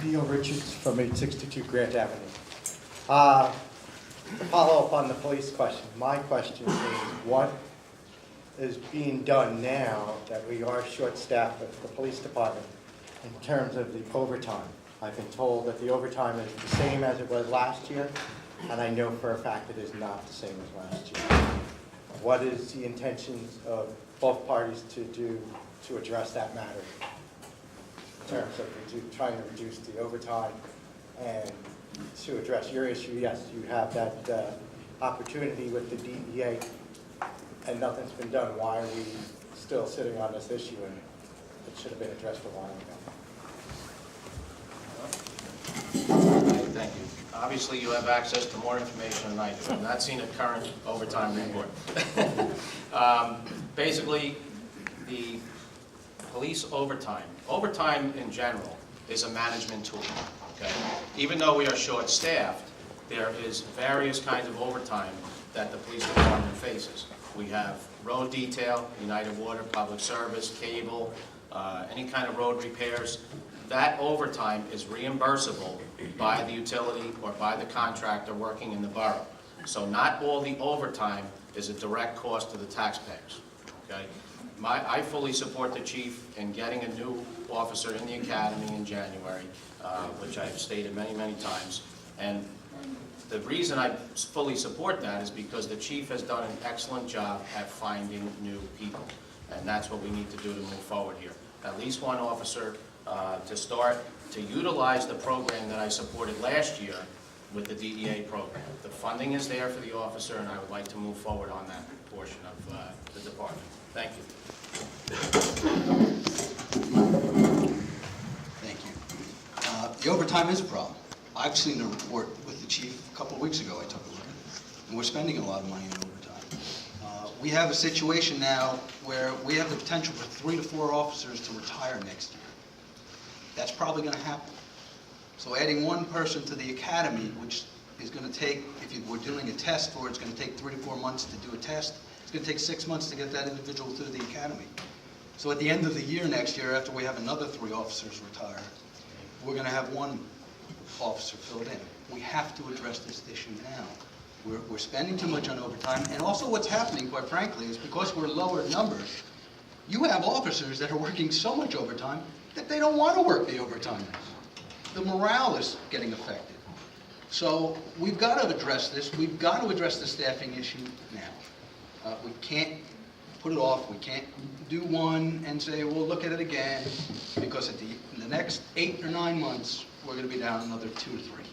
Neil Richards from 862 Grant Avenue. To follow up on the police question, my question is what is being done now that we are short-staffed at the police department in terms of the overtime? I've been told that the overtime is the same as it was last year, and I know for a fact it is not the same as last year. What is the intentions of both parties to do to address that matter? In terms of trying to reduce the overtime and to address your issue, yes, you have that opportunity with the DEA and nothing's been done. Why are we still sitting on this issue and it should have been addressed a while ago? Thank you. Obviously, you have access to more information than I do. I've not seen a current overtime report. Basically, the police overtime in general is a management tool, okay? Even though we are short-staffed, there is various kinds of overtime that the police department faces. We have road detail, United Water, public service, cable, any kind of road repairs. That overtime is reimbursable by the utility or by the contractor working in the borough. So not all the overtime is a direct cost to the taxpayers, okay? I fully support the chief in getting a new officer in the academy in January, which I've stated many, many times. And the reason I fully support that is because the chief has done an excellent job at finding new people. And that's what we need to do to move forward here. At least one officer to start to utilize the program that I supported last year with the DEA program. The funding is there for the officer, and I would like to move forward on that portion of the department. Thank you. Thank you. The overtime is a problem. I've seen a report with the chief a couple of weeks ago. I took a look at it, and we're spending a lot of money on overtime. We have a situation now where we have the potential for 3 to 4 officers to retire next year. That's probably going to happen. So adding one person to the academy, which is going to take, if you were doing a test for it, it's going to take 3 to 4 months to do a test. It's going to take 6 months to get that individual through the academy. So at the end of the year next year, after we have another 3 officers retire, we're going to have 1 officer filled in. We have to address this issue now. We're spending too much on overtime, and also what's happening, quite frankly, is because we're lower numbers, you have officers that are working so much overtime that they don't want to work the overtime. The morale is getting affected. So we've got to address this. We've got to address the staffing issue now. We can't put it off. We can't do one and say, we'll look at it again, because in the next 8 or 9 months, we're going to be down another 2 to 3.